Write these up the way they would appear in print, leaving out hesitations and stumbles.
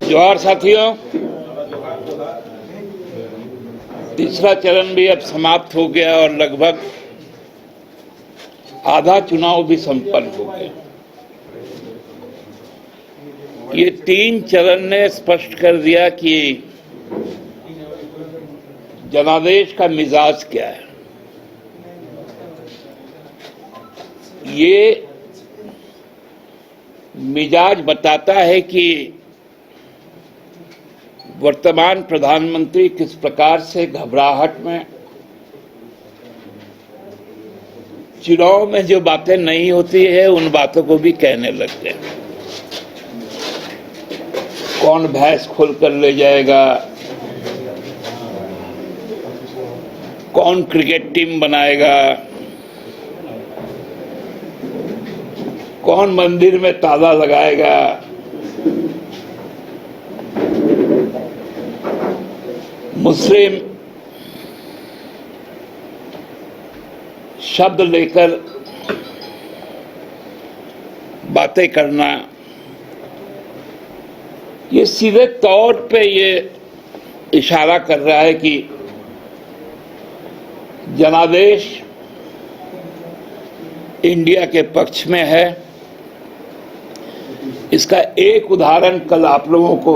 जोहार साथियों, तीसरा चरण भी अब समाप्त हो गया और लगभग आधा चुनाव भी संपन्न हो गया। ये तीन चरण ने स्पष्ट कर दिया कि जनादेश का मिजाज क्या है। ये मिजाज बताता है कि वर्तमान प्रधानमंत्री किस प्रकार से घबराहट में, चुनाव में जो बातें नहीं होती है उन बातों को भी कहने लग गए। कौन भैंस खोल कर ले जाएगा, कौन क्रिकेट टीम बनाएगा, कौन मंदिर में ताला लगाएगा, मुस्लिम शब्द लेकर बातें करना, ये सीधे तौर पे ये इशारा कर रहा है कि जनादेश इंडिया के पक्ष में है। इसका एक उदाहरण कल आप लोगों को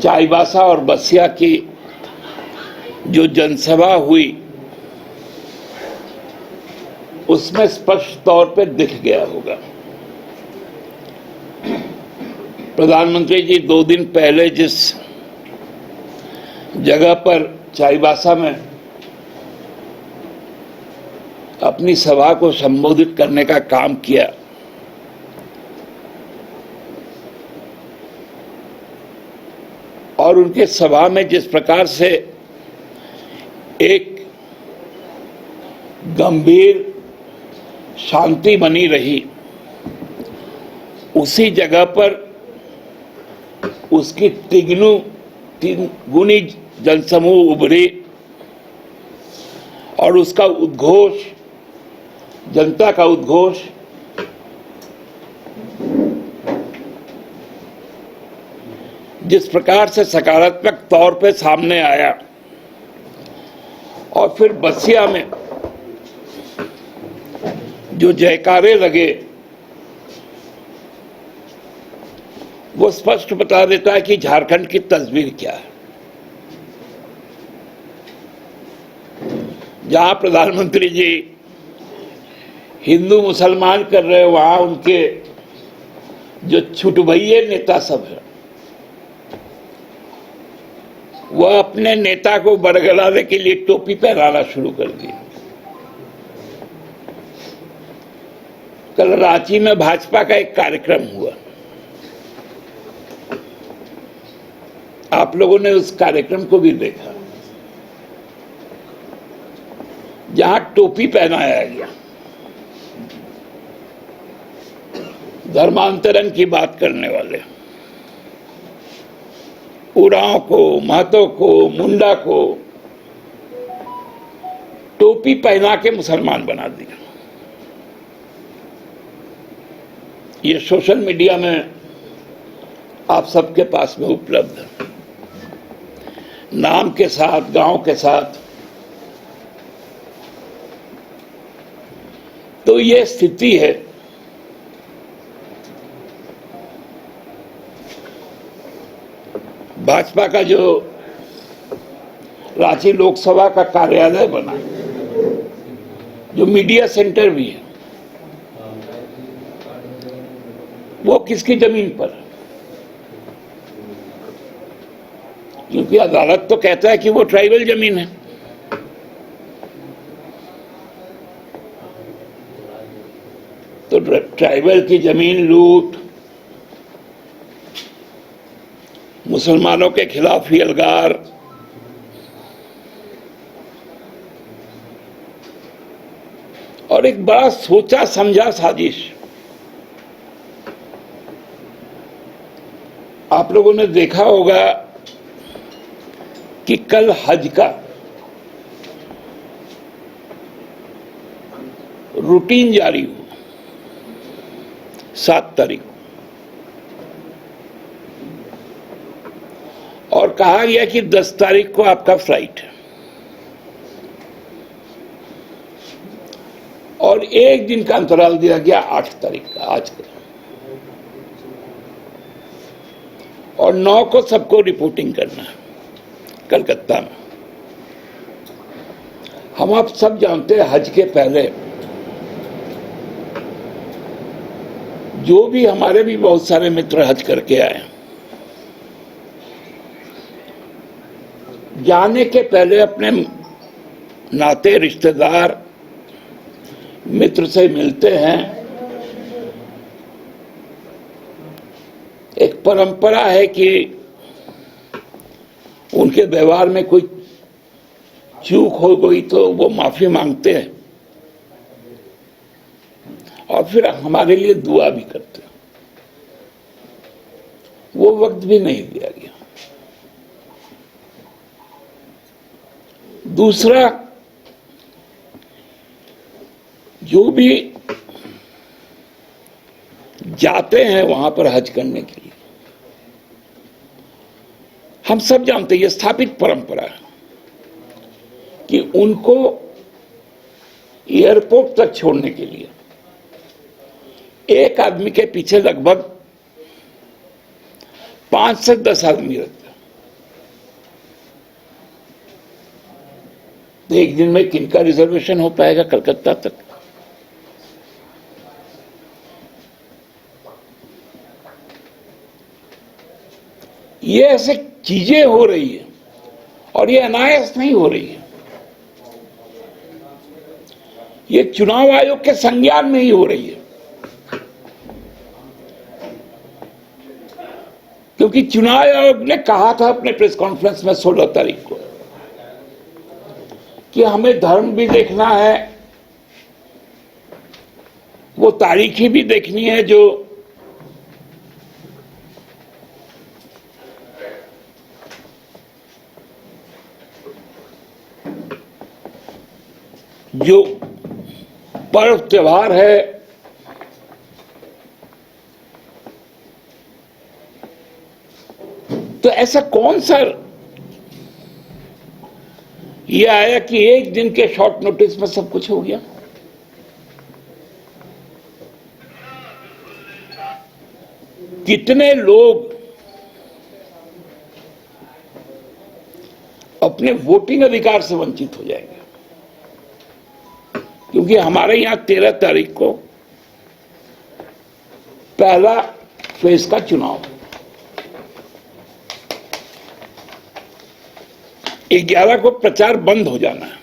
चाईबासा और बसिया की जो जनसभा हुई उसमें स्पष्ट तौर पे दिख गया होगा। प्रधानमंत्री जी 2 दिन पहले जिस जगह पर चाईबासा में अपनी सभा को संबोधित करने का काम किया, और उनके सभा में जिस प्रकार से एक गंभीर शांति बनी रही, उसी जगह पर उसकी तीन गुनी जनसमूह उभरी और उसका उद्घोष, जनता का उद्घोष जिस प्रकार से सकारात्मक तौर पे सामने आया, और फिर बसिया में जो जयकारे लगे, वो स्पष्ट बता देता है कि झारखंड की तस्वीर क्या है। जहां प्रधानमंत्री जी हिंदू मुसलमान कर रहे हैं, वहां उनके जो छुटभइये नेता सब है, वह अपने नेता को बरगलाने के लिए टोपी पहनाना शुरू कर दी। कल रांची में भाजपा का एक कार्यक्रम हुआ, आप लोगों ने उस कार्यक्रम को भी देखा, जहां टोपी पहनाया गया, धर्मांतरण की बात करने वाले उरांव को, महतो को, मुंडा को टोपी पहना के मुसलमान बना दिया। ये सोशल मीडिया में आप सबके पास में उपलब्ध है, नाम के साथ, गांव के साथ। तो ये स्थिति है। भाजपा का जो रांची लोकसभा का कार्यालय बना, जो मीडिया सेंटर भी है, वो किसकी जमीन पर है? क्योंकि अदालत तो कहता है कि वो ट्राइबल जमीन है। तो ट्राइबल की जमीन लूट, मुसलमानों के खिलाफ ही अलगार, और एक बड़ा सोचा समझा साजिश। आप लोगों ने देखा होगा कि कल हज का रूटीन जारी हुआ 7 तारीख को। और कहा गया कि 10 तारीख को आपका फ्लाइट है और एक दिन का अंतराल दिया गया 8 तारीख का, आज का, और 9 को सबको रिपोर्टिंग करना है कलकत्ता में। हम आप सब जानते हैं हज के पहले जो भी हमारे भी बहुत सारे मित्र हज करके आए, जाने के पहले अपने नाते रिश्तेदार मित्र से मिलते हैं। एक परंपरा है कि उनके व्यवहार में कोई चूक हो गई तो वो माफी मांगते हैं और फिर हमारे लिए दुआ भी करते हैं। वो वक्त भी नहीं दिया गया। दूसरा, जो भी जाते हैं वहां पर हज करने के लिए, हम सब जानते हैं ये स्थापित परंपरा है कि उनको एयरपोर्ट तक छोड़ने के लिए एक आदमी के पीछे लगभग 5 से 10 आदमी रहते हैं। तो एक दिन में किनका रिजर्वेशन हो पाएगा कलकत्ता तक? ये ऐसे चीजें हो रही है और ये अनायास नहीं हो रही है। ये चुनाव आयोग के संज्ञान में ही हो रही है, क्योंकि चुनाव आयोग ने कहा था अपने प्रेस कॉन्फ्रेंस में 16 तारीख को कि हमें धर्म भी देखना है, वो तारीखें भी देखनी है जो पर्व त्योहार है, तो ऐसा कौन सा ये आया कि एक दिन के शॉर्ट नोटिस में सब कुछ हो गया? कितने लोग अपने वोटिंग अधिकार से वंचित हो जाएंगे? क्योंकि हमारे यहां 13 तारीख को पहला फेज का चुनाव, 11 को प्रचार बंद हो जाना है।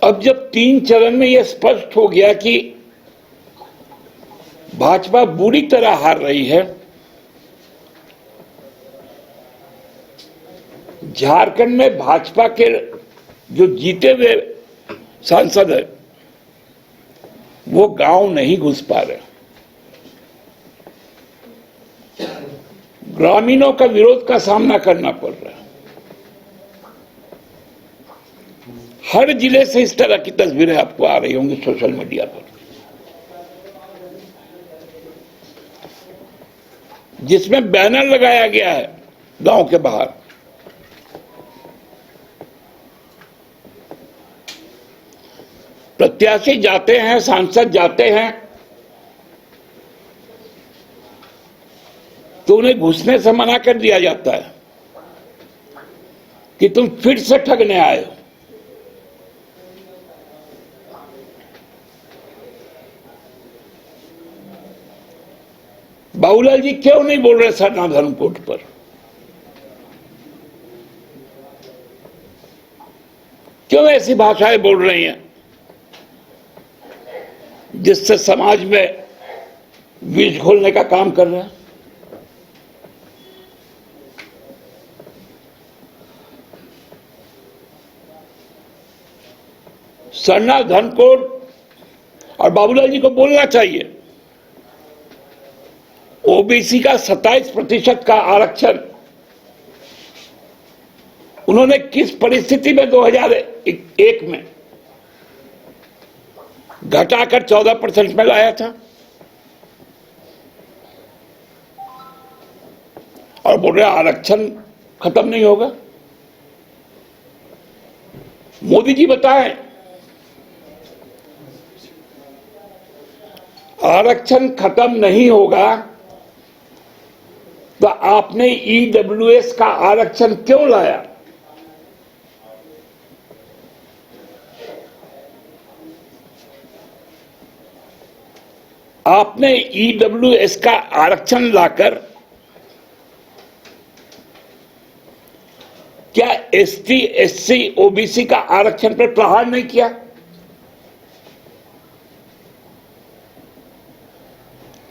अब जब 3 चरण में यह स्पष्ट हो गया कि भाजपा बुरी तरह हार रही है, झारखंड में भाजपा के जो जीते हुए सांसद है वो गांव नहीं घुस पा रहे, ग्रामीणों का विरोध का सामना करना पड़ रहा है। हर जिले से इस तरह की तस्वीरें आपको आ रही होंगी सोशल मीडिया पर, जिसमें बैनर लगाया गया है गांव के बाहर, प्रत्याशी जाते हैं, सांसद जाते हैं तो उन्हें घुसने से मना कर दिया जाता है कि तुम फिर से ठगने आए हो। बाबूलाल जी क्यों नहीं बोल रहे सरना धर्मकोट पर? क्यों ऐसी भाषाएं बोल रही हैं जिससे समाज में विष घोलने का काम कर रहा है? सरना धर्मकोट और बाबूलाल जी को बोलना चाहिए, ओबीसी का 27% का आरक्षण उन्होंने किस परिस्थिति में 2001 में घटाकर 14% में लाया था और बोल रहे आरक्षण खत्म नहीं होगा। मोदी जी बताएं, आरक्षण खत्म नहीं होगा तो आपने ईडब्ल्यूएस का आरक्षण क्यों लाया? आपने ईडब्ल्यूएस का आरक्षण लाकर क्या एसटी, एससी, ओबीसी का आरक्षण पर प्रहार नहीं किया?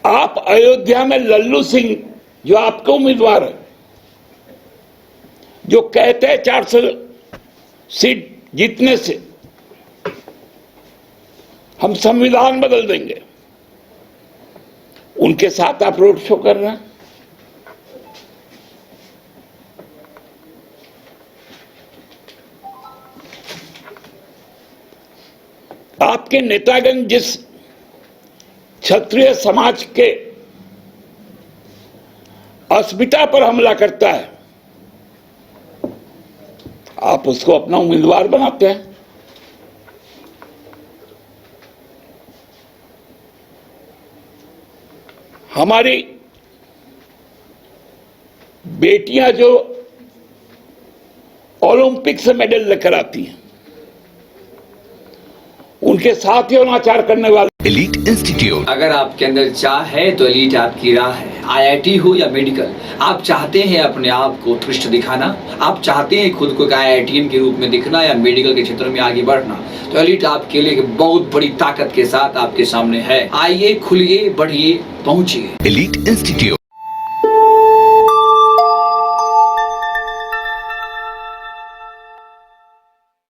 आप अयोध्या में लल्लू सिंह जो आपके उम्मीदवार है, जो कहते हैं 400 सीट जीतने से हम संविधान बदल देंगे, उनके साथ आप रोड शो कर रहे हैं। आपके नेतागण जिस क्षत्रिय समाज के अस्मिता पर हमला करता है, आप उसको अपना उम्मीदवार बनाते हैं। हमारी बेटियां जो ओलंपिक से मेडल लेकर आती हैं, उनके साथ ही अनाचार करने वाले एलीट इंस्टीट्यूट। अगर आपके अंदर चाह है तो एलीट आपकी राह है। आईआईटी हो या मेडिकल, आप चाहते हैं अपने आप को उत्कृष्ट दिखाना, आप चाहते हैं खुद को एक आईआईटीएन के रूप में दिखना या मेडिकल के क्षेत्र में आगे बढ़ना, तो एलीट आपके लिए बहुत बड़ी ताकत के साथ आपके सामने है। आइए, खुलिए, बढ़िए, पहुंचिए। Elite institute.